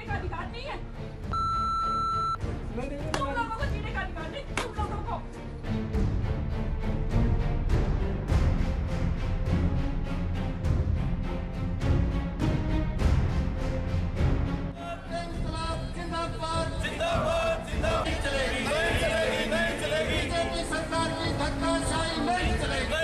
का अधिकार नहीं है। नहीं तुम लोगों को जीने का अधिकार नहीं, तुम लोगों को। बीजेपी सरकार की धक्काशाही नहीं चलेगी।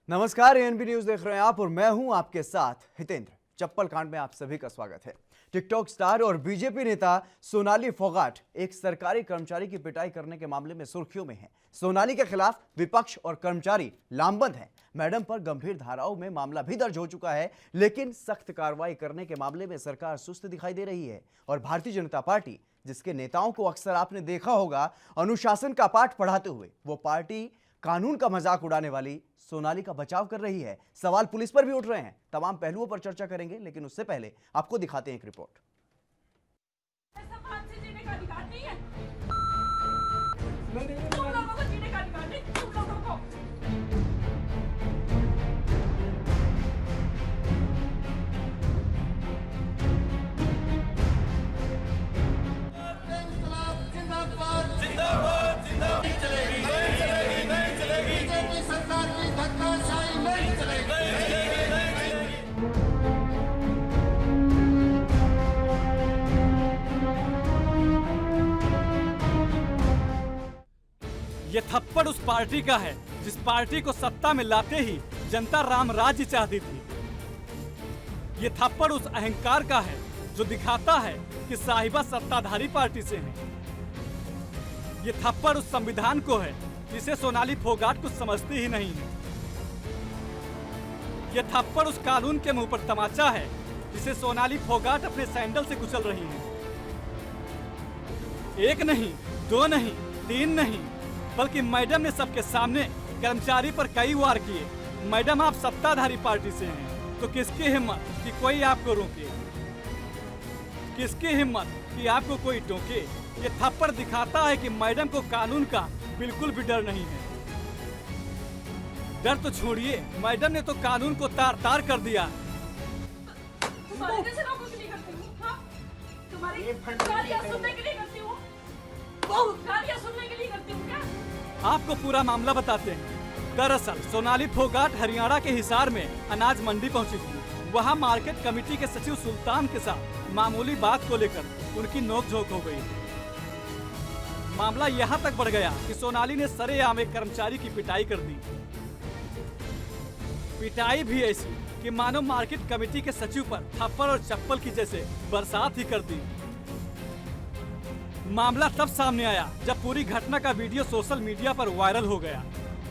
नमस्कार, एएनबी न्यूज देख रहे हैं आप और मैं हूं आपके साथ हितेंद्र। चप्पल कांड में आप सभी का स्वागत है। टिकटॉक स्टार और बीजेपी नेता सोनाली फोगाट एक सरकारी कर्मचारी की पिटाई करने के मामले में सुर्खियों में हैं। सोनाली के खिलाफ विपक्ष और कर्मचारी लामबंद हैं। मैडम पर गंभीर धाराओं में मामला भी दर्ज हो चुका है, लेकिन सख्त कार्रवाई करने के मामले में सरकार सुस्त दिखाई दे रही है। और भारतीय जनता पार्टी, जिसके नेताओं को अक्सर आपने देखा होगा अनुशासन का पाठ पढ़ाते हुए, वो पार्टी कानून का मजाक उड़ाने वाली सोनाली का बचाव कर रही है। सवाल पुलिस पर भी उठ रहे हैं। तमाम पहलुओं पर चर्चा करेंगे, लेकिन उससे पहले आपको दिखाते हैं एक रिपोर्ट। सम्मान से जीने का अधिकार नहीं है। नहीं तुम लोगों को जीने का अधिकार नहीं, तुम लोगों को। बीजेपी सरकार की धक्काशाही नहीं चलेगी। ये थप्पड़ उस पार्टी का है जिस पार्टी को सत्ता में लाते ही जनता राम राज्य चाहती थी। ये थप्पड़ उस अहंकार का है जो दिखाता है कि साहिबा सत्ताधारी पार्टी से है। ये थप्पड़ उस संविधान को है जिसे सोनाली फोगाट कुछ समझती ही नहीं है। ये थप्पड़ उस कानून के मुंह पर तमाचा है जिसे सोनाली फोगाट अपने सैंडल से कुचल रही है। एक नहीं, दो नहीं, तीन नहीं, बल्कि मैडम ने सबके सामने कर्मचारी पर कई वार किए। मैडम, आप सत्ताधारी पार्टी से हैं, तो किसकी हिम्मत कि कोई आपको रोके? किसकी हिम्मत कि आपको कोई टोके? ये थप्पड़ दिखाता है कि मैडम को कानून का बिल्कुल भी डर नहीं है। डर तो छोड़िए, मैडम ने तो कानून को तार तार कर दिया। तुम्हारे जैसे लोगों के लिए करती हूँ, हाँ? तुम्हारी गालियाँ सुनने के लिए करती हूँ। बहुत गालियाँ सुनने के लिए करती हूँ क्या? आपको पूरा मामला बताते हैं। दरअसल सोनाली फोगाट हरियाणा के हिसार में अनाज मंडी पहुंची थी। वहां मार्केट कमेटी के सचिव सुल्तान के साथ मामूली बात को लेकर उनकी नोकझोंक हो गई। मामला यहां तक बढ़ गया कि सोनाली ने सरेआम एक कर्मचारी की पिटाई कर दी। पिटाई भी ऐसी कि मानो मार्केट कमेटी के सचिव पर थप्पड़ और चप्पल की जैसे बरसात ही कर दी। मामला तब सामने आया जब पूरी घटना का वीडियो सोशल मीडिया पर वायरल हो गया।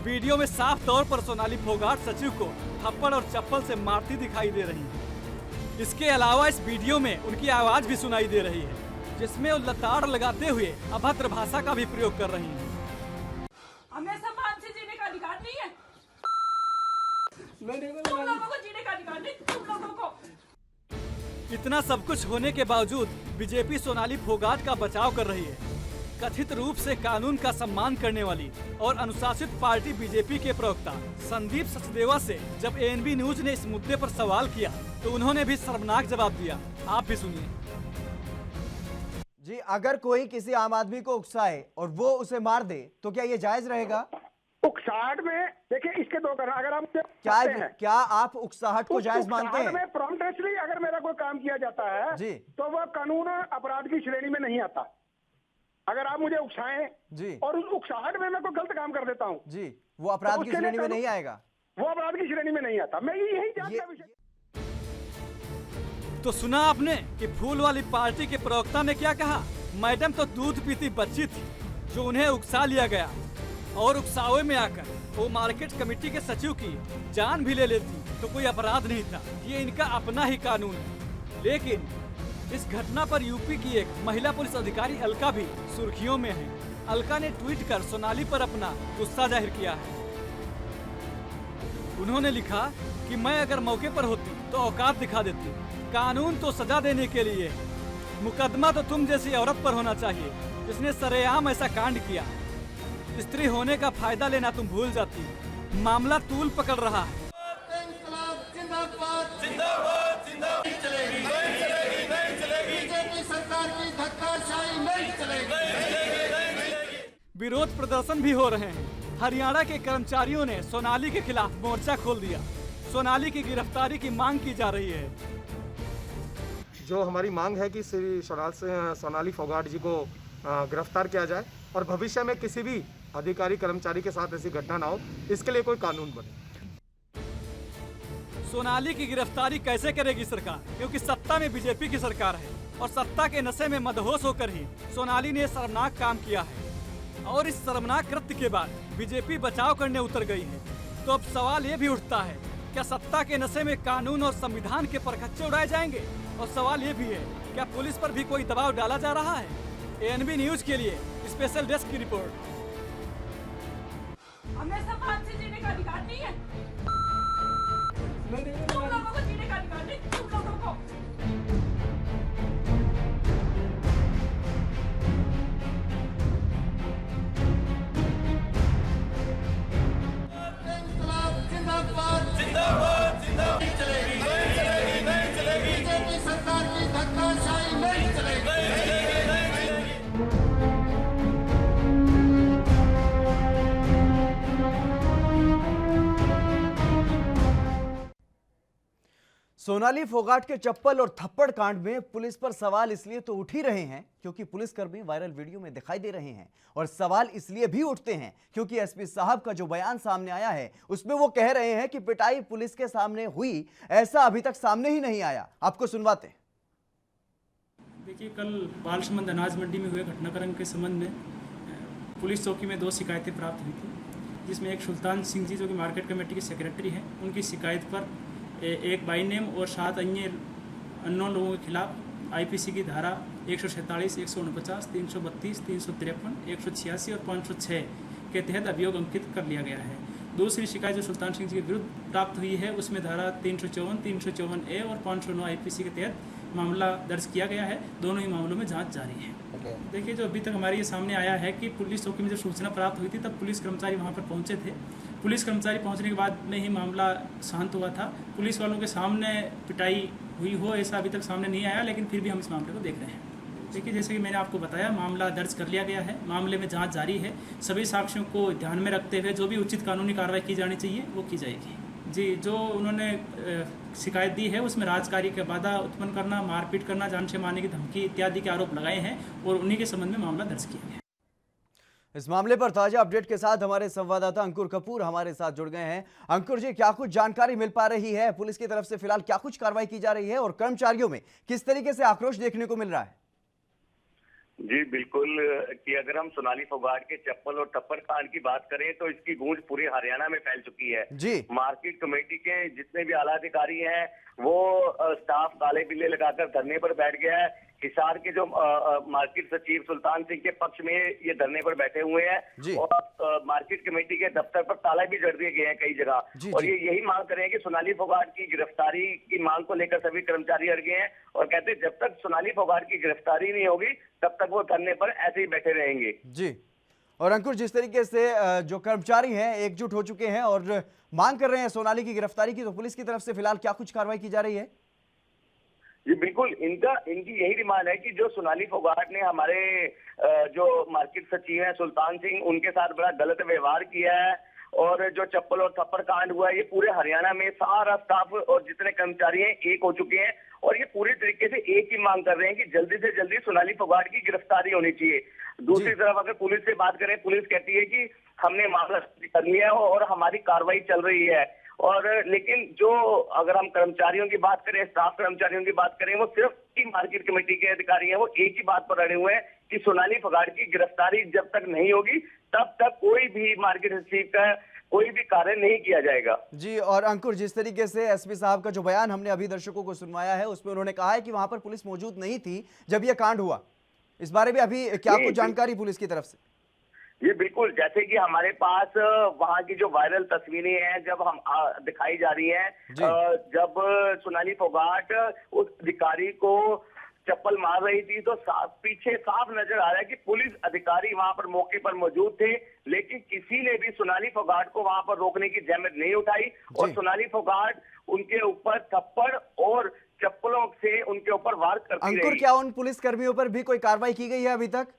वीडियो में साफ तौर पर सोनाली फोगाट सचिव को थप्पड़ और चप्पल से मारती दिखाई दे रही है। इसके अलावा इस वीडियो में उनकी आवाज भी सुनाई दे रही है, जिसमें वो लताड़ लगाते हुए अभद्र भाषा का भी प्रयोग कर रही हैं। हमें सम्मान से जीने का अधिकार नहीं है। नहीं तुम लोगों को जीने का अधिकार नहीं, तुम लोगों को। इतना सब कुछ होने के बावजूद बीजेपी सोनाली फोगाट का बचाव कर रही है। कथित रूप से कानून का सम्मान करने वाली और अनुशासित पार्टी बीजेपी के प्रवक्ता संदीप सचदेवा से जब एएनबी न्यूज ने इस मुद्दे पर सवाल किया तो उन्होंने भी शर्मनाक जवाब दिया। आप भी सुनिए। जी, अगर कोई किसी आम आदमी को उकसाए और वो उसे मार दे तो क्या ये जायज रहेगा? उकसाहट में देखिए, इसके दो कारण। अगर हम क्या आप उकसाहट को जायज मानते हैं? में प्रॉम्प्टली अगर मेरा कोई काम किया जाता है जी, तो वह कानून अपराध की श्रेणी में नहीं आता। अगर आप मुझे उकसाएं जी और उस उकसाहट में मैं कोई गलत काम कर देता हूं जी, वो अपराध की श्रेणी में नहीं आएगा। वो अपराध की श्रेणी में नहीं आता। मैं यही जानता ये- विषय। तो सुना आपने कि फूल वाली पार्टी के प्रवक्ता ने क्या कहा? मैडम तो दूध पीती बच्ची थी जो उन्हें उकसा लिया गया और उकसावे में आकर वो मार्केट कमेटी के सचिव की जान भी ले लेती तो कोई अपराध नहीं था। ये इनका अपना ही कानून है। लेकिन इस घटना पर यूपी की एक महिला पुलिस अधिकारी अलका भी सुर्खियों में है। अलका ने ट्वीट कर सोनाली पर अपना गुस्सा जाहिर किया है। उन्होंने लिखा कि मैं अगर मौके पर होती तो औकात दिखा देती। कानून तो सजा देने के लिए है, मुकदमा तो तुम जैसी औरत पर होना चाहिए जिसने सरेआम ऐसा कांड किया। स्त्री होने का फायदा लेना तुम भूल जाती। मामला तूल पकड़ रहा है। इंकलाब जिंदाबाद जिंदाबाद जिंदाबाद नहीं चलेगी नहीं चलेगी नहीं चलेगी बीजेपी सरकार की धक्काशाही नहीं चलेगी। विरोध प्रदर्शन भी हो रहे हैं। हरियाणा के कर्मचारियों ने सोनाली के खिलाफ मोर्चा खोल दिया। सोनाली की गिरफ्तारी की मांग की जा रही है। जो हमारी मांग है कि श्री सोनाली फोगाट जी को गिरफ्तार किया जाए और भविष्य में किसी भी अधिकारी कर्मचारी के साथ ऐसी घटना ना हो, इसके लिए कोई कानून बने। सोनाली की गिरफ्तारी कैसे करेगी सरकार, क्योंकि सत्ता में बीजेपी की सरकार है और सत्ता के नशे में मदहोश होकर ही सोनाली ने शर्मनाक काम किया है और इस शर्मनाक कृत्य के बाद बीजेपी बचाव करने उतर गई है। तो अब सवाल ये भी उठता है, क्या सत्ता के नशे में कानून और संविधान के परखच्चे उड़ाए जाएंगे? और सवाल ये भी है, क्या पुलिस पर भी कोई दबाव डाला जा रहा है? एएनबी न्यूज के लिए स्पेशल डेस्क की रिपोर्ट। हमें सब बात से जीने का अधिकार नहीं है। तुम लोगों को जीने का अधिकार नहीं, तुम लोगों को। इंकलाब जिंदाबाद जिंदाबाद जिंदाबाद नहीं चलेगी नहीं चलेगी नहीं चलेगी बीजेपी सरकार की धक्काशाही नहीं चलेगी नहीं चलेगी नहीं चलेगी। सोनाली फोगाट के चप्पल और थप्पड़ कांड में पुलिस पर सवाल इसलिए तो उठ ही रहे हैं क्योंकि पुलिसकर्मी वायरल वीडियो में दिखाई दे रहे हैं, और सवाल इसलिए भी उठते हैं क्योंकि एसपी साहब का जो बयान सामने आया है उसमें वो कह रहे हैं कि पिटाई पुलिस के सामने हुई, ऐसा अभी तक सामने ही नहीं आया। आपको सुनवाते हैं। देखिए, कल बालसमंद अनाज मंडी में हुए घटनाक्रम के संबंध में पुलिस चौकी में 2 शिकायतें प्राप्त हुई थी, जिसमें एक सुल्तान सिंह जी जो कि मार्केट कमेटी के सेक्रेटरी हैं, उनकी शिकायत पर एक बाई नेम और 7 अन्य अननोन लोगों के खिलाफ आईपीसी की धारा 147, 149, 332, 353, 186 और 506 के तहत अभियोग अंकित कर लिया गया है। दूसरी शिकायत जो सुल्तान सिंह जी के विरुद्ध प्राप्त हुई है उसमें धारा 354, 354A और 509 आईपीसी के तहत मामला दर्ज किया गया है। दोनों ही मामलों में जांच जारी है। देखिए, जो अभी तक हमारे ये सामने आया है कि पुलिस चौकी में जब सूचना प्राप्त हुई थी तब पुलिस कर्मचारी वहाँ पर पहुँचे थे। पुलिस कर्मचारी पहुँचने के बाद में ही मामला शांत हुआ था। पुलिस वालों के सामने पिटाई हुई हो ऐसा अभी तक सामने नहीं आया, लेकिन फिर भी हम इस मामले को देख रहे हैं। देखिए, जैसे कि मैंने आपको बताया, मामला दर्ज कर लिया गया है। मामले में जांच जारी है। सभी साक्ष्यों को ध्यान में रखते हुए जो भी उचित कानूनी कार्रवाई की जानी चाहिए वो की जाएगी। जी, जो उन्होंने शिकायत दी है उसमें राजकार्य का बाधा उत्पन्न करना, मारपीट करना, जान से मारने की धमकी इत्यादि के आरोप लगाए हैं और उन्हीं के संबंध में मामला दर्ज किया गया है। इस मामले पर ताजा अपडेट के साथ हमारे संवाददाता अंकुर कपूर हमारे साथ जुड़ गए हैं। अंकुर जी, क्या कुछ जानकारी मिल पा रही है? पुलिस की तरफ से फिलहाल क्या कुछ कार्रवाई की जा रही है और कर्मचारियों में किस तरीके से आक्रोश देखने को मिल रहा है? जी बिल्कुल, कि अगर हम सोनाली फोगाट के चप्पल और थप्पड़ कांड की बात करें तो इसकी गूंज पूरे हरियाणा में फैल चुकी है। जी, मार्केट कमेटी के जितने भी आला अधिकारी हैं वो स्टाफ काले बिल्ले लगाकर धरने पर बैठ गया है। हिसार के जो मार्केट सचिव सुल्तान सिंह के पक्ष में ये धरने पर बैठे हुए हैं और मार्केट कमेटी के दफ्तर पर ताला भी जड़ दिए गए हैं कई जगह। और ये यही मांग कर रहे हैं कि सोनाली फोगाट की गिरफ्तारी की मांग को लेकर सभी कर्मचारी अड़ गए हैं और कहते हैं जब तक सोनाली फोगाट की गिरफ्तारी नहीं होगी तब तक वो धरने पर ऐसे ही बैठे रहेंगे। जी, और अंकुर, जिस तरीके से जो कर्मचारी हैं एकजुट हो चुके हैं और मांग कर रहे हैं सोनाली की गिरफ्तारी की, तो पुलिस की तरफ से फिलहाल क्या कुछ कार्रवाई की जा रही है? जी बिल्कुल, इनकी यही डिमांड है कि जो सोनाली फोगाट ने हमारे जो मार्केट सचिव हैं सुल्तान सिंह, उनके साथ बड़ा गलत व्यवहार किया है और जो चप्पल और थप्पड़ कांड हुआ है ये पूरे हरियाणा में सारा स्टाफ और जितने कर्मचारी हैं एक हो चुके हैं और ये पूरी तरीके से एक ही मांग कर रहे हैं कि जल्दी से जल्दी सोनाली फोगाट की गिरफ्तारी होनी चाहिए। दूसरी तरफ अगर पुलिस से बात करें, पुलिस कहती है कि हमने मामला कर लिया है और हमारी कार्रवाई चल रही है। और लेकिन जो अगर हम कर्मचारियों की बात करें, स्टाफ कर्मचारियों की बात करें, वो सिर्फ की मार्केट कमेटी के अधिकारी हैं, वो एक ही बात पर अड़े हुए हैं कि सोनाली फोगाट की गिरफ्तारी जब तक नहीं होगी तब तक कोई भी मार्केट सचिव का कोई भी कार्य नहीं किया जाएगा। जी, और अंकुर, जिस तरीके से एसपी साहब का जो बयान हमने अभी दर्शकों को सुनवाया है उसमें उन्होंने कहा है कि वहां पर पुलिस मौजूद नहीं थी जब यह कांड हुआ, इस बारे में अभी क्या कुछ जानकारी पुलिस की तरफ से? ये बिल्कुल, जैसे कि हमारे पास वहाँ की जो वायरल तस्वीरें हैं जब हम दिखाई जा रही हैं, जब सोनाली फोगाट उस अधिकारी को चप्पल मार रही थी, तो पीछे साफ नजर आ रहा है कि पुलिस अधिकारी वहां पर मौके पर मौजूद थे, लेकिन किसी ने भी सोनाली फोगाट को वहां पर रोकने की जहमत नहीं उठाई और सोनाली फोगाट उनके ऊपर थप्पड़ और चप्पलों से उनके ऊपर वार करती रही। अंकुर, क्या उन पुलिस कर्मियों पर भी कोई कार्रवाई की गई है अभी तक?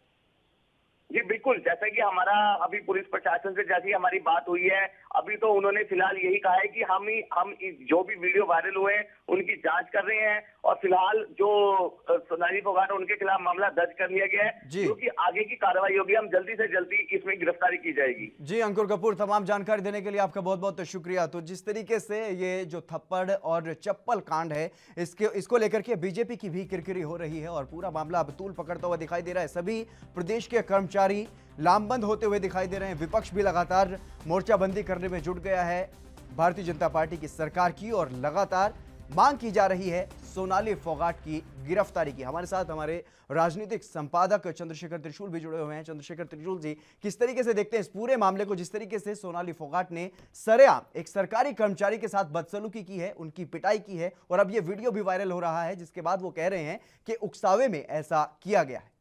जी बिल्कुल, जैसा कि हमारा अभी पुलिस प्रशासन से जैसी हमारी बात हुई है, अभी तो उन्होंने फिलहाल यही कहा है कि हम जो भी वीडियो वायरल हुए हैं उनकी जांच कर रहे हैं और फिलहाल जो सोनाली फोगाट है उनके खिलाफ मामला दर्ज कर लिया गया है, क्योंकि आगे की कार्रवाई होगी, हम जल्दी से जल्दी इसमें गिरफ्तारी की जाएगी। जी अंकुर कपूर, तमाम जानकारी देने के लिए आपका बहुत बहुत शुक्रिया। तो जिस तरीके से ये जो थप्पड़ और चप्पल कांड है, इसको लेकर के बीजेपी की भी किरकिरी हो रही है और पूरा मामला अब तूल पकड़ता हुआ दिखाई दे रहा है। सभी प्रदेश के कर्मचारी लामबंद होते हुए दिखाई दे रहे हैं। विपक्ष भी लगातार मोर्चाबंदी करने में जुट गया है भारतीय जनता पार्टी की सरकार की और लगातार मांग की जा रही है सोनाली फोगाट की गिरफ्तारी की। हमारे साथ हमारे राजनीतिक संपादक चंद्रशेखर त्रिशूल भी जुड़े हुए हैं। चंद्रशेखर त्रिशूल जी, किस तरीके से देखते हैं इस पूरे मामले को, जिस तरीके से सोनाली फोगाट ने सरेआम एक सरकारी कर्मचारी के साथ बदसलूकी की है, उनकी पिटाई की है और अब ये वीडियो भी वायरल हो रहा है जिसके बाद वो कह रहे हैं कि उकसावे में ऐसा किया गया है।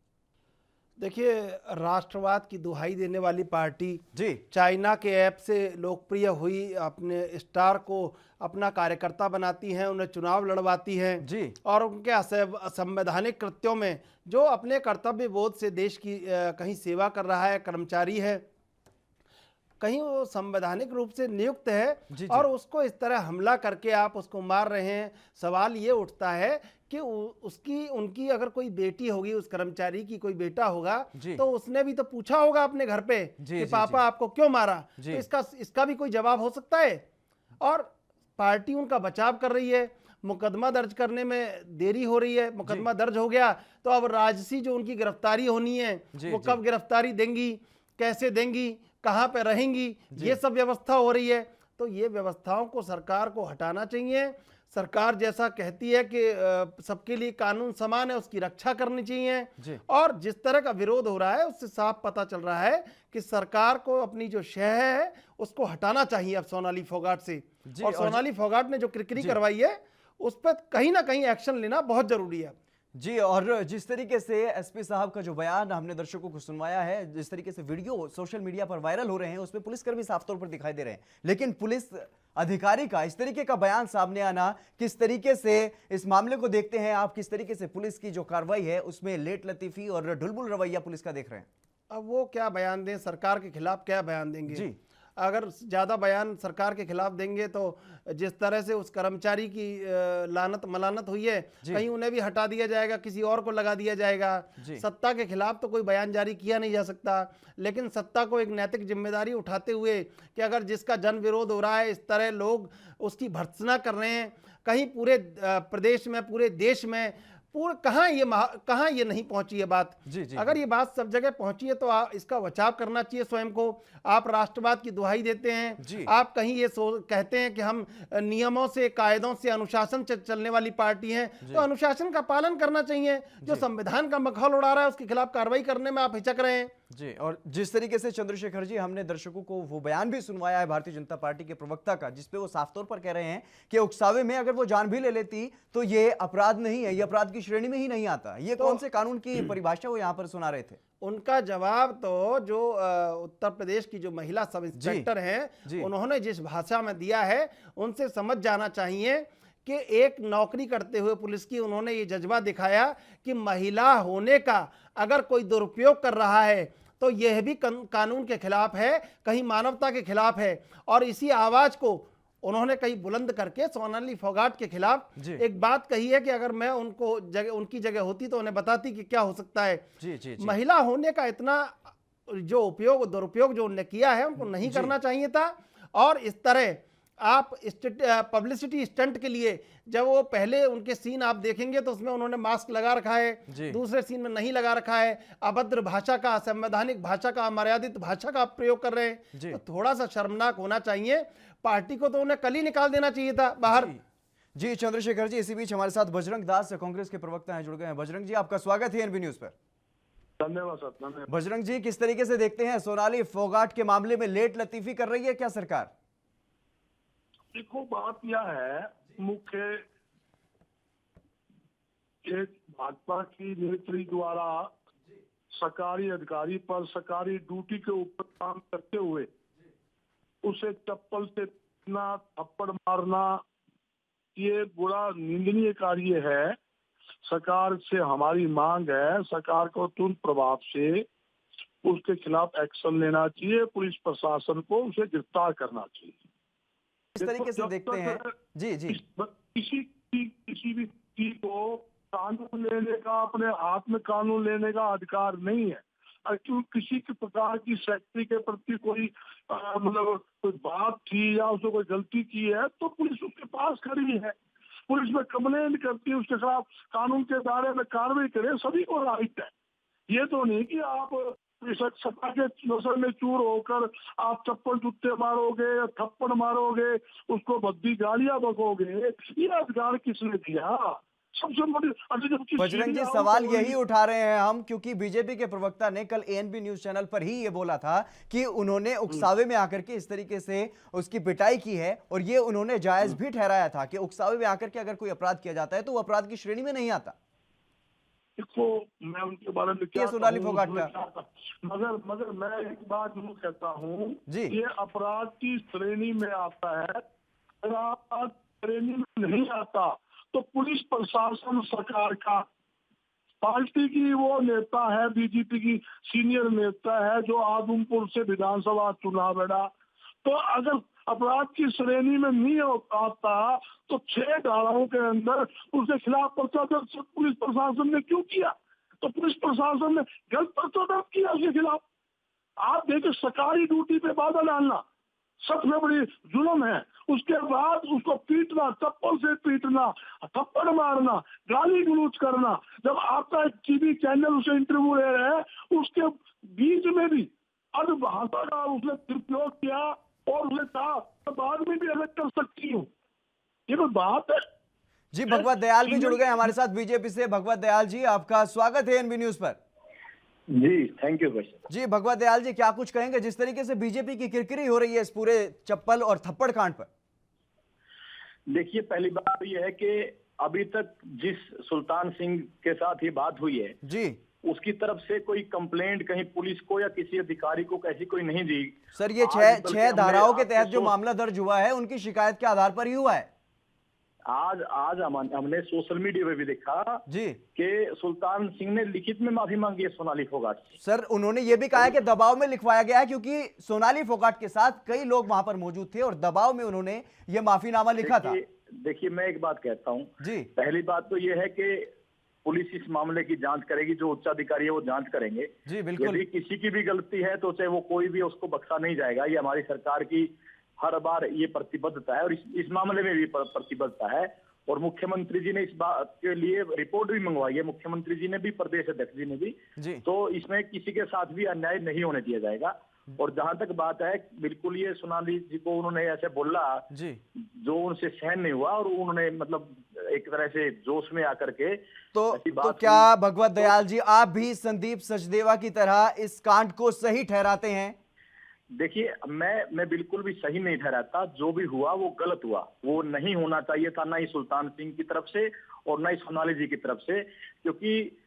देखिए, राष्ट्रवाद की दुहाई देने वाली पार्टी जी चाइना के ऐप से लोकप्रिय हुई, अपने स्टार को अपना कार्यकर्ता बनाती हैं, उन्हें चुनाव लड़वाती हैं जी और उनके असंवैधानिक कृत्यों में जो अपने कर्तव्य बोध से देश की कहीं सेवा कर रहा है, कर्मचारी है, कहीं वो संवैधानिक रूप से नियुक्त है जी। और उसको इस तरह हमला करके आप उसको मार रहे हैं। सवाल ये उठता है कि उनकी अगर कोई बेटी होगी, उस कर्मचारी की कोई बेटा होगा, तो उसने भी तो पूछा होगा अपने घर पे कि पापा आपको क्यों मारा, तो इसका भी कोई जवाब हो सकता है। और पार्टी उनका बचाव कर रही है, मुकदमा दर्ज करने में देरी हो रही है। मुकदमा दर्ज हो गया तो अब राजसी जो उनकी गिरफ्तारी होनी है वो कब गिरफ्तारी देंगी, कैसे देंगी, कहाँ पे रहेंगी, ये सब व्यवस्था हो रही है। तो ये व्यवस्थाओं को सरकार को हटाना चाहिए। सरकार जैसा कहती है कि सबके लिए कानून समान है, उसकी रक्षा करनी चाहिए। और जिस तरह का विरोध हो रहा है उससे साफ पता चल रहा है कि सरकार को अपनी जो शह है उसको हटाना चाहिए अब सोनाली फोगाट से। और सोनाली फोगाट ने जो किरकिरी करवाई है उस पर कहीं ना कहीं एक्शन लेना बहुत जरूरी है। जी, और जिस तरीके से एसपी साहब का जो बयान हमने दर्शकों को सुनवाया है, जिस तरीके से वीडियो सोशल मीडिया पर वायरल हो रहे हैं, उसमें पुलिसकर्मी साफ तौर पर दिखाई दे रहे हैं, लेकिन पुलिस अधिकारी का इस तरीके का बयान सामने आना, किस तरीके से इस मामले को देखते हैं आप? किस तरीके से पुलिस की जो कार्रवाई है उसमें लेट लतीफी और ढुलमुल रवैया पुलिस का देख रहे हैं? अब वो क्या बयान दें, सरकार के खिलाफ क्या बयान देंगे जी। अगर ज़्यादा बयान सरकार के खिलाफ देंगे तो जिस तरह से उस कर्मचारी की लानत मलानत हुई है, कहीं उन्हें भी हटा दिया जाएगा, किसी और को लगा दिया जाएगा। सत्ता के खिलाफ तो कोई बयान जारी किया नहीं जा सकता, लेकिन सत्ता को एक नैतिक जिम्मेदारी उठाते हुए कि अगर जिसका जन विरोध हो रहा है, इस तरह लोग उसकी भर्त्सना कर रहे हैं, कहीं पूरे प्रदेश में, पूरे देश में कहाँ ये नहीं पहुंची है बात। अगर ये बात सब जगह पहुंची है तो इसका बचाव करना चाहिए स्वयं को। आप राष्ट्रवाद की दुहाई देते हैं, आप कहीं ये कहते हैं कि हम नियमों से, कायदों से, अनुशासन से चलने वाली पार्टी हैं, तो अनुशासन का पालन करना चाहिए। जो संविधान का मखौल उड़ा रहा है उसके खिलाफ कार्रवाई करने में आप हिचक रहे हैं। जी, और जिस तरीके से चंद्रशेखर जी, हमने दर्शकों को वो बयान भी सुनवाया है भारतीय जनता पार्टी के प्रवक्ता का, जिसपे वो साफ तौर पर कह रहे हैं कि उकसावे में अगर वो जान भी ले लेती तो ये अपराध नहीं है, ये अपराध की श्रेणी में ही नहीं आता। ये कौन से कानून की परिभाषा वो यहाँ पर सुना रहे थे? उनका जवाब तो जो उत्तर प्रदेश की जो महिला सब इंस्पेक्टर हैं उन्होंने जिस भाषा में दिया है उनसे समझ जाना चाहिए कि एक नौकरी करते हुए पुलिस की उन्होंने ये जज्बा दिखाया कि महिला होने का अगर कोई दुरुपयोग कर रहा है तो यह भी कानून के खिलाफ है, कहीं मानवता के खिलाफ है। और इसी आवाज को उन्होंने कहीं बुलंद करके सोनाली फोगाट के खिलाफ एक बात कही है कि अगर मैं उनकी जगह होती तो उन्हें बताती कि क्या हो सकता है। महिला होने का इतना जो दुरुपयोग जो उन्होंने किया है उनको नहीं करना चाहिए था। और इस तरह आप पब्लिसिटी स्टंट के लिए, जब वो पहले उनके सीन आप देखेंगे तो उसमें उन्होंने मास्क लगा रखा है, दूसरे सीन में नहीं लगा रखा है, अभद्र भाषा का, असंवैधानिक भाषा का, अमर्यादित भाषा का प्रयोग कर रहे हैं, तो थोड़ा सा शर्मनाक होना चाहिए। पार्टी को तो उन्हें कल ही निकाल देना चाहिए था बाहर। जी चंद्रशेखर जी, इसी बीच हमारे साथ बजरंग दास कांग्रेस के प्रवक्ता हैं, जुड़ गए हैं। बजरंग जी, आपका स्वागत है एएनबी न्यूज पर। धन्यवाद सर, धन्यवाद। बजरंग जी, किस तरीके से देखते हैं सोनाली फोगाट के मामले में लेट लतीफी कर रही है क्या सरकार? देखो, बात यह है, मुख्य भाजपा की नेत्री द्वारा सरकारी अधिकारी पर सरकारी ड्यूटी के ऊपर काम करते हुए उसे चप्पल से पीटना, थप्पड़ मारना, ये बुरा निंदनीय कार्य है। सरकार से हमारी मांग है, सरकार को तुरंत प्रभाव से उसके खिलाफ एक्शन लेना चाहिए, पुलिस प्रशासन को उसे गिरफ्तार करना चाहिए। इस तरीके से देखते हैं जी जी किसी भी चीज को कानून लेने का, अपने हाथ में कानून लेने का अधिकार नहीं है। क्यों किसी के प्रकार की सेक्रेटरी के प्रति कोई मतलब कोई बात थी या उसने कोई गलती की है तो पुलिस उसके पास खड़ी है, पुलिस में कंप्लेंट करती है, उसके खिलाफ कानून के दायरे में कार्रवाई करे, सभी को राइट है। ये तो नहीं कि आप सत्ता के नशे में चूर होकर आप चप्पल जूते मारोगे या थप्पड़ मारोगे, उसको भद्दी गालियां बकोगे, ये अधिकार किसने दिया? सबसे बड़ी बजरंग जी सवाल यही उठा रहे हैं हम, क्योंकि बीजेपी के प्रवक्ता ने कल एएनबी न्यूज चैनल पर ही ये बोला था कि उन्होंने उकसावे में आकर के इस तरीके से उसकी पिटाई की है, और ये उन्होंने जायज भी ठहराया था कि उकसावे में आकर के अगर कोई अपराध किया जाता है तो वो अपराध की श्रेणी में नहीं आता। देखो मैं उनके बारे में क्या सोनाली फोगाट का मगर मैं एक बात यूँ कहता हूँ जी, ये अपराध की श्रेणी में आता है। अगर अपराध श्रेणी में नहीं आता तो पुलिस प्रशासन सरकार का, पार्टी की वो नेता है, बीजेपी की सीनियर नेता है जो आदमपुर से विधानसभा चुनाव लड़ा, तो अगर अपराध की श्रेणी में नहीं आता तो 6 धाराओं के अंदर उसके खिलाफ पर्चा दर्ज पुलिस प्रशासन ने क्यों किया? तो पुलिस प्रशासन ने गलत पर्चा दर्ज किया उसके खिलाफ। आप देखिए सरकारी ड्यूटी पे बाधा डालना सबसे बड़ी जुल्म है, उसके बाद उसको पीटना, चप्पल से पीटना, थप्पड़ मारना, गाली गलौज करना। जब आपका टीवी चैनल उसे इंटरव्यू ले रहे हैं उसके बीच में भी भाषा का उसने दुरुपयोग किया और उसने कहा तो बाद में भी अलग कर सकती हूँ, ये कोई बात है? जी भगवत दयाल भी जुड़ गए हमारे साथ बीजेपी से। भगवत दयाल जी आपका स्वागत है एएनबी न्यूज पर। जी थैंक यू भाई। जी भगवत दयाल जी क्या कुछ कहेंगे जिस तरीके से बीजेपी की किरकिरी हो रही है इस पूरे चप्पल और थप्पड़ कांड पर? देखिए पहली बात तो यह है कि अभी तक जिस सुल्तान सिंह के साथ ये बात हुई है जी, उसकी तरफ से कोई कंप्लेंट कहीं पुलिस को या किसी अधिकारी को कैसी कोई नहीं दी। सर ये 6 धाराओं के तहत जो मामला दर्ज हुआ है उनकी शिकायत के आधार पर ही हुआ है। आज हमने सोशल मीडिया पे भी देखा जी कि सुल्तान सिंह ने लिखित में माफी मांगी है सोनाली फोगाट से। सर उन्होंने ये भी कहा है कि दबाव में लिखवाया गया है, क्योंकि सोनाली फोगाट के साथ कई लोग वहां पर मौजूद थे और दबाव में उन्होंने ये माफीनामा लिखा था। देखिए मैं एक बात कहता हूँ जी, पहली बात तो ये है कि पुलिस इस मामले की जांच करेगी, जो उच्चाधिकारी है वो जांच करेंगे। जी बिल्कुल। यदि किसी की भी गलती है तो चाहे वो कोई भी, उसको बख्शा नहीं जाएगा। ये हमारी सरकार की हर बार ये प्रतिबद्धता है और इस मामले में भी प्रतिबद्धता है। और मुख्यमंत्री जी ने इस बात के लिए रिपोर्ट भी मंगवाई है, मुख्यमंत्री जी ने भी, प्रदेश अध्यक्ष जी ने भी जी। तो इसमें किसी के साथ भी अन्याय नहीं होने दिया जाएगा। और जहां तक बात है बिल्कुल ये सोनाली जी को उन्होंने ऐसे बोला जी जो उनसे सहन नहीं हुआ और उन्होंने मतलब एक तरह से जोश में आकर के तो क्या भगवत दयाल जी आप भी संदीप सचदेवा की तरह इस कांड को सही ठहराते हैं? देखिए मैं बिल्कुल भी सही नहीं ठहराता। जो भी हुआ वो गलत हुआ, वो नहीं होना चाहिए था, ना ही सुल्तान सिंह की तरफ से और ना ही सोनाली जी की तरफ से, क्योंकि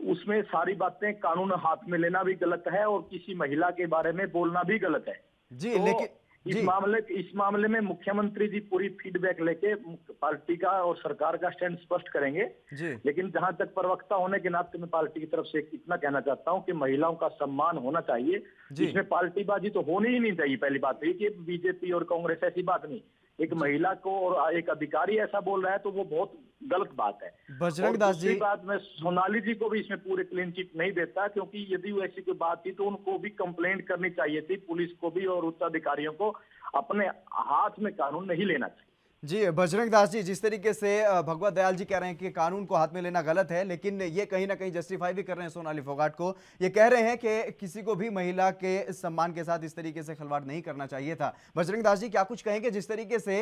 उसमें सारी बातें कानून हाथ में लेना भी गलत है और किसी महिला के बारे में बोलना भी गलत है। जी तो लेकिन इस मामले में मुख्यमंत्री जी पूरी फीडबैक लेके पार्टी का और सरकार का स्टैंड स्पष्ट करेंगे जी। लेकिन जहां तक प्रवक्ता होने के नाते मैं पार्टी की तरफ से इतना कहना चाहता हूं कि महिलाओं का सम्मान होना चाहिए। इसमें पार्टीबाजी तो होनी ही नहीं चाहिए। पहली बात है कि बीजेपी और कांग्रेस ऐसी बात नहीं, एक महिला को और एक अधिकारी ऐसा बोल रहा है तो वो बहुत गलत बात है। बजरंग दास जी, बात मैं सोनाली जी को भी इसमें पूरे क्लीन चिट नहीं देता, क्योंकि यदि वो ऐसी कोई बात थी तो उनको भी कंप्लेंट करनी चाहिए थी, पुलिस को भी और उच्च अधिकारियों को अपने हाथ में कानून नहीं लेना चाहिए। जी बजरंग दास जी, जिस तरीके से भगवत दयाल जी कह रहे हैं कि कानून को हाथ में लेना गलत है, लेकिन ये कहीं ना कहीं जस्टिफाई भी कर रहे हैं सोनाली फोगाट को। ये कह रहे हैं कि किसी को भी महिला के सम्मान के साथ इस तरीके से खिलवाड़ नहीं करना चाहिए था। बजरंग दास जी क्या कुछ कहेंगे जिस तरीके से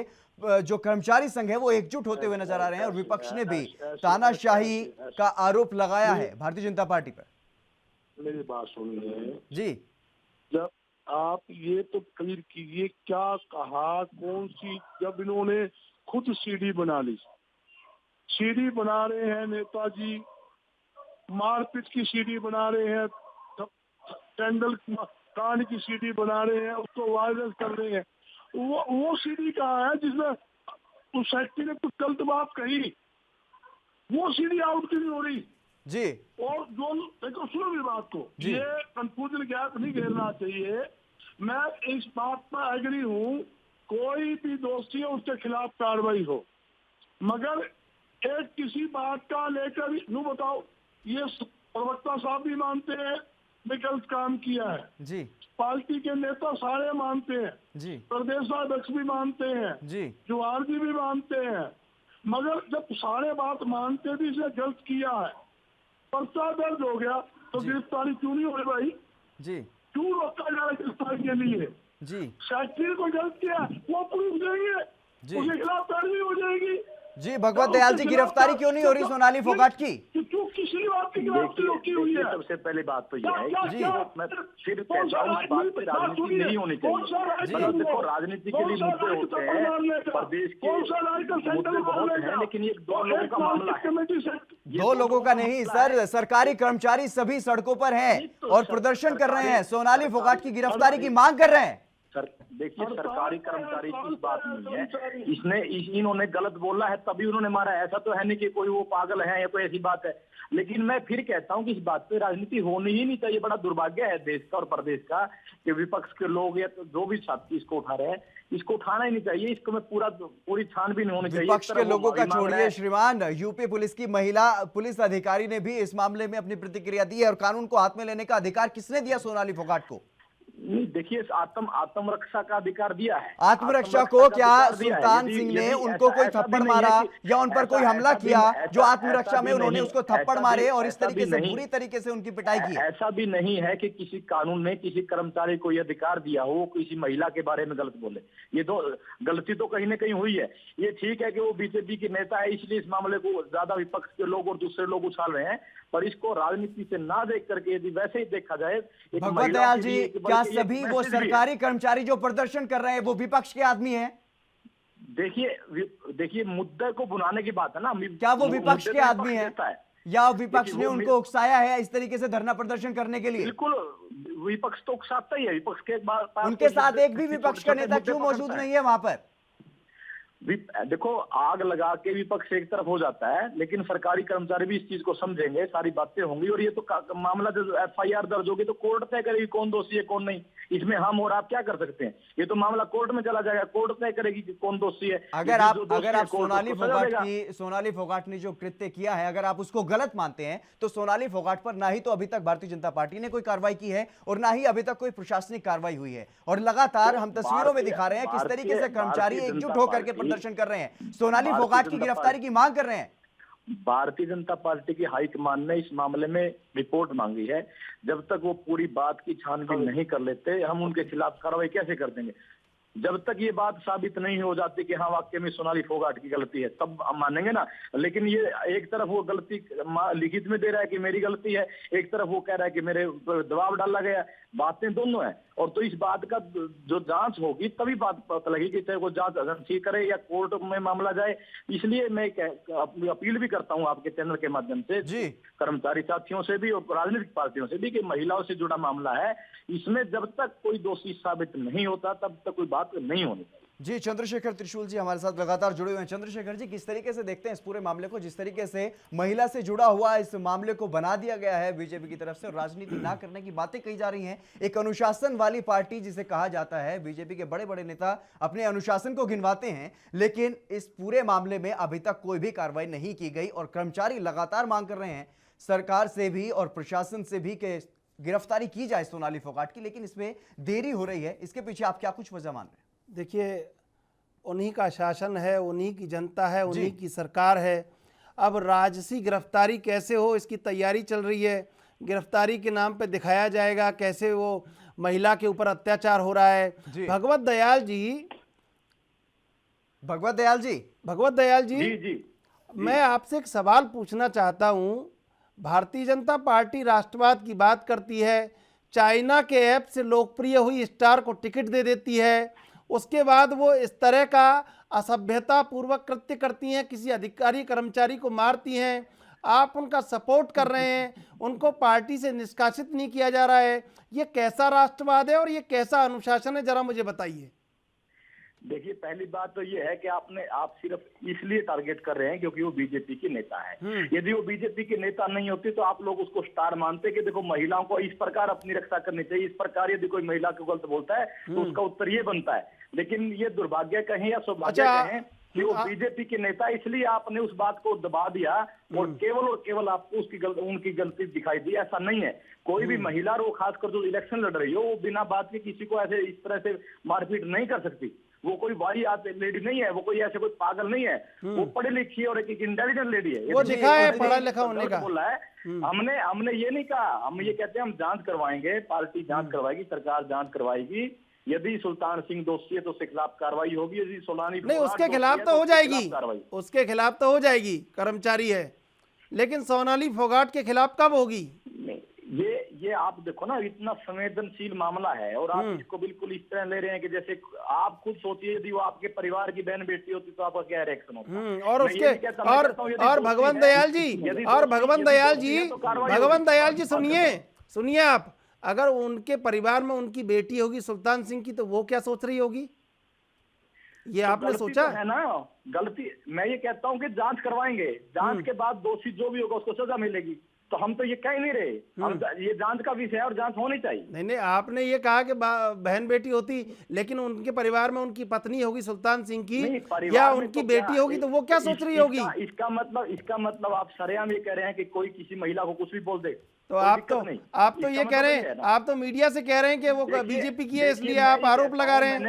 जो कर्मचारी संघ है वो एकजुट होते हुए नजर आ रहे हैं और विपक्ष ने भी तानाशाही का आरोप लगाया है भारतीय जनता पार्टी पर? मेरी बात सुनिए जी, जब आप ये तो क्लियर कीजिए क्या कहा, कौन सी, जब इन्होंने खुद सीडी बना ली, सीडी बना रहे हैं नेताजी मारपीट की सीडी बना रहे हैं, कैंडल कांड की सीडी बना रहे हैं, उसको वायरल कर रहे हैं। वो सीडी कहाँ है जिसमें उस व्यक्ति ने कुछ गलत बात कही, वो सीडी आउट क्यों नहीं हो रही जी? और जो देखो, सुनो मेरी बात को, ये कंफ्यूजन गैप नहीं घेरना चाहिए। मैं इस बात पर एग्री हूँ, कोई भी दोषी है उसके खिलाफ कार्रवाई हो, मगर एक किसी बात का लेकर यूँ बताओ, ये प्रवक्ता साहब भी मानते हैं मैं गलत काम किया है जी, पार्टी के नेता सारे मानते हैं जी, प्रदेशाध्यक्ष भी मानते हैं जी, जवाहर जी भी मानते हैं, मगर जब सारे बात मानते भी इसने गलत किया है, पर्चा दर्ज हो गया तो गिरफ्तारी क्यों नहीं हो रही भाई? जी, क्यों रोका जा रहा है गिरफ्तारी के लिए? जी, सेक्रेटरी को गलत किया वो प्रूफ देंगे, उसके खिलाफ कार्रवाई हो जाएगी। जी। भगवत दयाल जी, गिरफ्तारी क्यों नहीं हो रही सोनाली फोगाट की? क्यों किसी बात की गिरफ्तारी रोकी हुई है? सबसे पहले बात तो ये है जी, कि मैं सिर्फ कहता हूँ इस बात पे राजनीति नहीं होनी चाहिए। मतलब देखो, राजनीति के लिए मुद्दे होते हैं, प्रदेश के मुद्दे बहुत हैं, लेकिन ये दो लोगों का मामला है। दो लोगों का नहीं सर, सरकारी कर्मचारी सभी सड़कों पर हैं और प्रदर्शन कर रहे हैं, सोनाली फोगाट की गिरफ्तारी की मांग कर रहे हैं। देखिए, सरकारी कर्मचारी की बात नहीं है, इन्होंने गलत बोला है तभी उन्होंने मारा है। ऐसा तो है नहीं कि कोई वो पागल है या कोई ऐसी बात है। लेकिन मैं फिर कहता हूं कि इस बात पे राजनीति होनी ही नहीं चाहिए। बड़ा दुर्भाग्य है देश का और प्रदेश का कि विपक्ष के लोग या तो जो भी छात्र इसको उठा रहे हैं, इसको उठाना ही नहीं चाहिए। इसको मैं पूरी छानबीन होनी चाहिए। विपक्ष के लोगों का छोड़िए श्रीमान, यूपी पुलिस की महिला पुलिस अधिकारी ने भी इस मामले में अपनी प्रतिक्रिया दी है और कानून को हाथ में लेने का अधिकार किसने दिया सोनाली फोगाट को? नहीं, देखिए, आत्मरक्षा का अधिकार दिया है। आत्मरक्षा को क्या सुल्तान सिंह ने उनको कोई थप्पड़ मारा या उन पर कोई हमला किया जो आत्मरक्षा में उन्होंने उसको थप्पड़ मारे और इस तरीके से बुरी तरीके से उनकी पिटाई की? ऐसा भी नहीं है कि किसी कानून ने किसी कर्मचारी को यह अधिकार दिया हो किसी महिला के बारे में गलत बोले। ये तो गलती तो कहीं ना कहीं हुई है। ये ठीक है कि वो बीजेपी के नेता है, इसलिए इस मामले को ज्यादा विपक्ष के लोग और दूसरे लोग उछाल रहे हैं, पर इसको राजनीति से ना देख करके यदि वैसे ही देखा जाए। भगवत दयाल जी, क्या सभी वो सरकारी कर्मचारी जो प्रदर्शन कर रहे हैं वो विपक्ष के आदमी हैं? देखिए, मुद्दे को बुलाने की बात है ना। क्या वो विपक्ष के आदमी हैं या विपक्ष ने उनको उकसाया है इस तरीके से धरना प्रदर्शन करने के लिए? बिल्कुल, विपक्ष तो उकसाता ही है। विपक्ष के उनके साथ एक भी विपक्ष का नेता क्यों मौजूद नहीं है वहां पर? देखो, आग लगा के विपक्ष एक तरफ हो जाता है, लेकिन सरकारी कर्मचारी भी इस चीज को समझेंगे, सारी बातें होंगी और ये तो मामला जब एफआईआर दर्ज होगी तो कोर्ट तय करेगी कौन दोषी है कौन नहीं। इसमें हम और आप क्या कर सकते हैं? ये तो मामला कोर्ट में चला जाएगा, कोर्ट तय करेगी कि कौन दोषी है। अगर आप सोनाली फोगाट ने जो कृत्य किया है, अगर आप उसको गलत मानते हैं तो सोनाली फोगाट पर ना ही तो अभी तक भारतीय जनता पार्टी ने कोई कार्रवाई की है और ना ही अभी तक कोई प्रशासनिक कार्रवाई हुई है। और लगातार हम तस्वीरों में दिखा रहे हैं किस तरीके से कर्मचारी एकजुट होकर के प्रदर्शन कर रहे हैं, सोनाली फोगाट की गिरफ्तारी की मांग कर रहे हैं। भारतीय जनता पार्टी की हाईकमान ने इस मामले में रिपोर्ट मांगी है। जब तक वो पूरी बात की छानबीन नहीं कर लेते, हम उनके खिलाफ कार्रवाई कैसे कर देंगे? जब तक ये बात साबित नहीं हो जाती कि हाँ वाकई में सोनाली फोगाट की गलती है, तब हम मानेंगे ना। लेकिन ये एक तरफ वो गलती लिखित में दे रहा है कि मेरी गलती है, एक तरफ वो कह रहा है कि मेरे दबाव डाला गया। बातें दोनों हैं। और तो इस बात का जो जांच होगी तभी बात पता लगेगी कि चाहे वो जांच एजेंसी करे या कोर्ट में मामला जाए। इसलिए मैं अपील भी करता हूं आपके चैनल के माध्यम से जी कर्मचारी साथियों से भी और राजनीतिक पार्टियों से भी कि महिलाओं से जुड़ा मामला है, इसमें जब तक कोई दोषी साबित नहीं होता तब तक कोई बात नहीं होनी चाहिए। जी, चंद्रशेखर त्रिशूल जी हमारे साथ लगातार जुड़े हुए हैं। चंद्रशेखर जी, किस तरीके से देखते हैं इस पूरे मामले को, जिस तरीके से महिला से जुड़ा हुआ इस मामले को बना दिया गया है बीजेपी की तरफ से और राजनीति ना करने की बातें कही जा रही हैं। एक अनुशासन वाली पार्टी जिसे कहा जाता है, बीजेपी के बड़े बड़े नेता अपने अनुशासन को गिनवाते हैं, लेकिन इस पूरे मामले में अभी तक कोई भी कार्रवाई नहीं की गई और कर्मचारी लगातार मांग कर रहे हैं सरकार से भी और प्रशासन से भी कि गिरफ्तारी की जाए सोनाली फोगाट की, लेकिन इसमें देरी हो रही है। इसके पीछे आप क्या कुछ वजह मान रहे हैं? देखिए, उन्हीं का शासन है, उन्हीं की जनता है, उन्हीं की सरकार है। अब राजसी गिरफ्तारी कैसे हो, इसकी तैयारी चल रही है। गिरफ्तारी के नाम पे दिखाया जाएगा कैसे वो महिला के ऊपर अत्याचार हो रहा है। भगवत दयाल जी, मैं आपसे एक सवाल पूछना चाहता हूँ। भारतीय जनता पार्टी राष्ट्रवाद की बात करती है, चाइना के ऐप से लोकप्रिय हुई स्टार को टिकट दे देती है, उसके बाद वो इस तरह का असभ्यता पूर्वक कृत्य करती हैं, किसी अधिकारी कर्मचारी को मारती हैं। आप उनका सपोर्ट कर रहे हैं, उनको पार्टी से निष्कासित नहीं किया जा रहा है। ये कैसा राष्ट्रवाद है और ये कैसा अनुशासन है, जरा मुझे बताइए। देखिए, पहली बात तो ये है कि आप सिर्फ इसलिए टारगेट कर रहे हैं क्योंकि वो बीजेपी के नेता है। यदि वो बीजेपी के नेता नहीं होते तो आप लोग उसको स्टार मानते कि देखो महिलाओं को इस प्रकार अपनी रक्षा करनी चाहिए, इस प्रकार यदि कोई महिला को गलत बोलता है तो उसका उत्तर ये बनता है। लेकिन ये दुर्भाग्य कहें या सौभाग्य कहें कि वो बीजेपी के नेता, इसलिए आपने उस बात को दबा दिया और केवल आपको उनकी गलती दिखाई दी। ऐसा नहीं है, कोई भी महिला और खासकर जो इलेक्शन लड़ रही हो वो बिना बात के किसी को ऐसे इस तरह से मारपीट नहीं कर सकती। वो कोई वारी लेडी नहीं है, वो कोई ऐसे कोई पागल नहीं है, वो पढ़ी लिखी है और एक इंटेलिजेंट लेडी है। वो दिखा है पढ़ा लिखा होने का। बोला है हमने ये नहीं कहा, हम ये कहते हैं हम जांच करवाएंगे, पार्टी जांच करवाएगी, सरकार जांच करवाएगी। यदि सुल्तान सिंह दोषी है तो उसके खिलाफ कार्रवाई होगी, यदि सोनाली नहीं उसके खिलाफ तो हो जाएगी, उसके खिलाफ तो हो जाएगी, कर्मचारी है। लेकिन सोनाली फोगाट के खिलाफ कब होगी? ये आप देखो ना, इतना संवेदनशील मामला है और आप इसको बिल्कुल इस तरह ले रहे हैं कि जैसे आप खुद सोचिए यदि वो आपके परिवार की बहन बेटी होती तो आपका क्या रिएक्शन होता। और उसके और भगवंत दयाल जी सुनिए आप, अगर उनके परिवार में उनकी बेटी होगी सुल्तान सिंह की तो वो क्या सोच रही होगी, ये आपने सोचा है ना? गलती, मैं ये कहता हूँ कि जांच करवाएंगे, जांच के बाद दोषी जो भी होगा उसको सजा मिलेगी। तो हम तो ये कह ही नहीं रहे, हम ये जांच का विषय है और जांच होनी चाहिए। नहीं, आपने ये कहा कि बहन बेटी होती, लेकिन उनके परिवार में उनकी पत्नी होगी सुल्तान सिंह की या उनकी बेटी होगी तो वो क्या सोच रही होगी? इसका मतलब आप सरेआम ये कह रहे हैं कि कोई किसी महिला को कुछ भी बोल दे। तो आप तो ये कह रहे हैं, आप तो मीडिया से कह रहे हैं कि वो बीजेपी की है इसलिए आप आरोप लगा रहे हैं।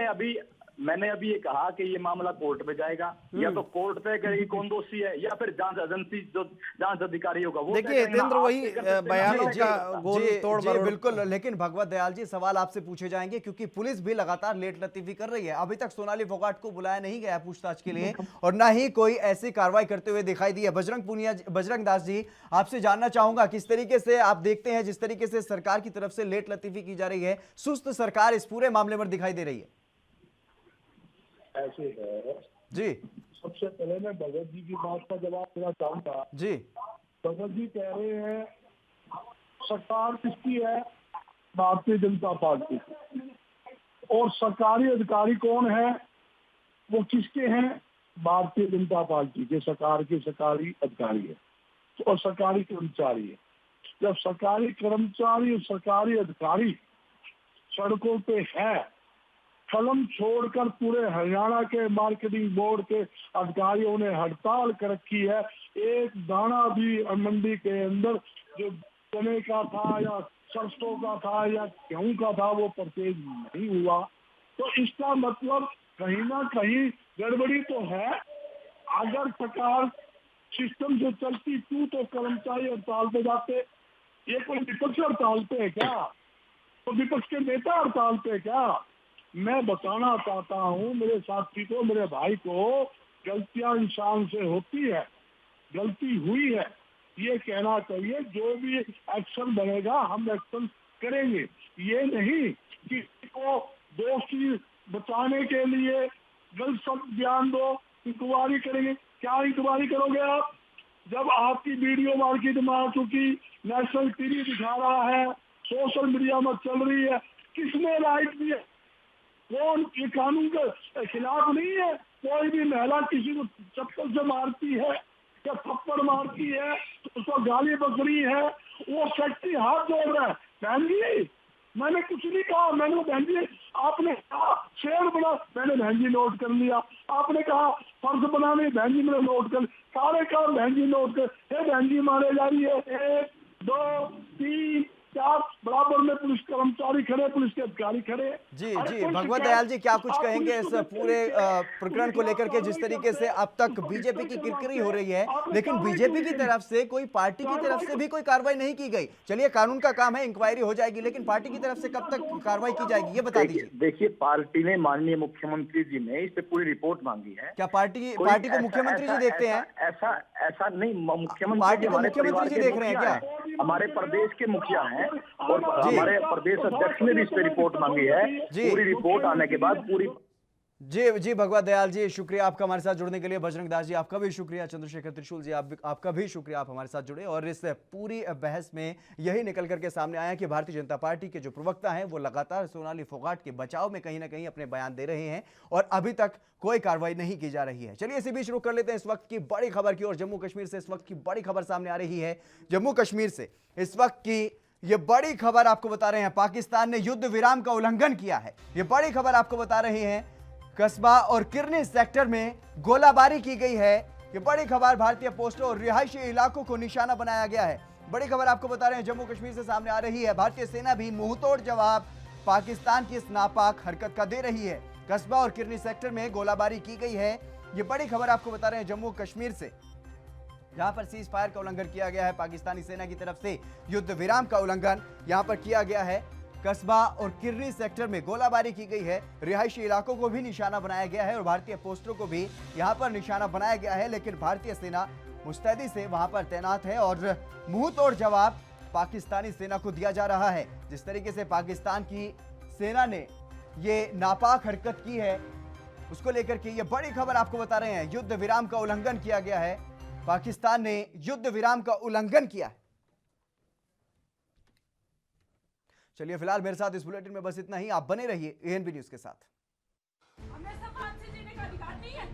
मैंने अभी ये कहा कि ये मामला कोर्ट में जाएगा, या तो कोर्ट तय करेगी कौन दोषी है या फिर जांच एजेंसी जो जांच अधिकारी होगा वो। देखिए हितेंद्र, वही बयानों का गोल तोड़ मरोड़। बिल्कुल, लेकिन भगवत दयाल जी सवाल आपसे पूछे जाएंगे क्योंकि पुलिस भी लगातार लेट लतीफी कर रही है। अभी तक सोनाली फोगाट को बुलाया नहीं गया पूछताछ के लिए और ना ही कोई ऐसी कार्रवाई करते हुए दिखाई दी है। बजरंग दास जी, आपसे जानना चाहूंगा किस तरीके से आप देखते हैं, जिस तरीके से सरकार की तरफ से लेट लतीफी की जा रही है, सुस्त सरकार इस पूरे मामले में दिखाई दे रही है। ऐसे है जी, सबसे पहले मैं भगत जी की बात का जवाब देना चाहूंगा। जी, भगत जी कह रहे हैं सरकार किसकी है? भारतीय जनता पार्टी की। और सरकारी अधिकारी कौन है? वो किसके हैं? भारतीय जनता पार्टी के सरकार के सरकारी अधिकारी है और सरकारी कर्मचारी है। जब सरकारी कर्मचारी और सरकारी अधिकारी सड़कों पे है, कलम छोड़कर पूरे हरियाणा के मार्केटिंग बोर्ड के अधिकारियों ने हड़ताल कर रखी है, एक दाना भी मंडी के अंदर जो चने का था या सरसों का था या गेहूं का था वो परचेज नहीं हुआ, तो इसका मतलब कहीं ना कहीं गड़बड़ी तो है। अगर सरकार सिस्टम से चलती तो कर्मचारी हड़ताल पे जाते। ये कोई विपक्ष हड़ताल पे है क्या? तो विपक्ष के नेता हड़ताल पे क्या? मैं बताना चाहता हूँ मेरे साथी को, मेरे भाई को, गलतियां इंसान से होती है, गलती हुई है, ये कहना चाहिए। जो भी एक्शन बनेगा हम एक्शन करेंगे। ये नहीं कि को दोषी बचाने के लिए गलत शब्द बयान दो, इंक्वायरी करेंगे। क्या इंक्वायरी करोगे आप जब आपकी वीडियो मार्केट में आ चुकी, नेशनल टीवी दिखा रहा है, सोशल मीडिया में चल रही है? किसने राइट दिया? कौन? ये कानून के खिलाफ नहीं है। कोई भी महिला किसी को चप्पल से मारती है या थप्पड़ मारती है तो उसको गाली बकरी है, वो व्यक्ति हाथ जोड़ रहा है। बहन जी मैंने कुछ नहीं कहा, मैंने बहन जी आपने कहा शेर बना, मैंने बहन जी नोट कर लिया। आपने कहा फर्ज बनाने, बहन जी मैंने नोट कर, सारे काम बहन जी नोट कर। बहन जी मारे जा रही है 1 2 3 4 बराबर में पुलिस कर्मचारी खड़े, पुलिस के अधिकारी खड़े। जी जी, भगवत दयाल जी क्या कुछ कहेंगे इस पूरे प्रकरण को लेकर के, जिस तरीके से अब तक बीजेपी की किरकिरी हो रही है, लेकिन बीजेपी की तरफ से कोई, पार्टी की तरफ से भी कोई कार्रवाई नहीं की गई। चलिए कानून का काम है, इंक्वायरी हो जाएगी, लेकिन पार्टी की तरफ से कब तक कार्रवाई की जाएगी ये बता दीजिए। देखिए पार्टी ने, माननीय मुख्यमंत्री जी ने इस पे पूरी रिपोर्ट मांगी है। क्या पार्टी को मुख्यमंत्री जी देखते हैं? ऐसा नहीं, मुख्यमंत्री जी देख रहे हैं क्या? हमारे प्रदेश के मुखिया हैं और हमारे प्रदेश अध्यक्ष ने भी इस पे रिपोर्ट मांगी है। पूरी रिपोर्ट आने के बाद पूरी जी भगवत दयाल जी, शुक्रिया आपका हमारे साथ जुड़ने के लिए। बजरंग दास जी आपका भी शुक्रिया। चंद्रशेखर त्रिशूल जी आपका भी शुक्रिया, आप हमारे साथ जुड़े। और इस पूरी बहस में यही निकल करके सामने आया कि भारतीय जनता पार्टी के जो प्रवक्ता हैं वो लगातार सोनाली फोगाट के बचाव में कहीं ना कहीं अपने बयान दे रहे हैं और अभी तक कोई कार्रवाई नहीं की जा रही है। चलिए इसी बीच रुक कर लेते हैं इस वक्त की बड़ी खबर की ओर। जम्मू कश्मीर से इस वक्त की बड़ी खबर सामने आ रही है। जम्मू कश्मीर से इस वक्त की ये बड़ी खबर आपको बता रहे हैं, पाकिस्तान ने युद्ध विराम का उल्लंघन किया है। ये बड़ी खबर आपको बता रहे हैं, कस्बा और किरनी सेक्टर में गोलाबारी की गई है। ये बड़ी खबर, भारतीय पोस्टों और रिहायशी इलाकों को निशाना बनाया गया है। बड़ी खबर आपको बता रहे हैं, जम्मू कश्मीर से सामने आ रही है। भारतीय सेना भी मुंहतोड़ जवाब पाकिस्तान की इस नापाक हरकत का दे रही है। कस्बा और किरनी सेक्टर में गोलाबारी की गई है। ये बड़ी खबर आपको बता रहे हैं जम्मू कश्मीर से, जहां पर सीज फायर का उल्लंघन किया गया है। पाकिस्तानी सेना की तरफ से युद्ध विराम का उल्लंघन यहां पर किया गया है। कस्बा और किरनी सेक्टर में गोलाबारी की गई है। रिहायशी इलाकों को भी निशाना बनाया गया है और भारतीय पोस्टों को भी यहां पर निशाना बनाया गया है। लेकिन भारतीय सेना मुस्तैदी से वहां पर तैनात है और मुंह तोड़ जवाब पाकिस्तानी सेना को दिया जा रहा है। जिस तरीके से पाकिस्तान की सेना ने ये नापाक हरकत की है, उसको लेकर के ये बड़ी खबर आपको बता रहे हैं। युद्ध विराम का उल्लंघन किया गया है। पाकिस्तान ने युद्ध विराम का उल्लंघन किया है। चलिए फिलहाल मेरे साथ इस बुलेटिन में बस इतना ही। आप बने रहिए एएनबी न्यूज के साथ। हमें सब फांसी जीने का अधिकार नहीं है।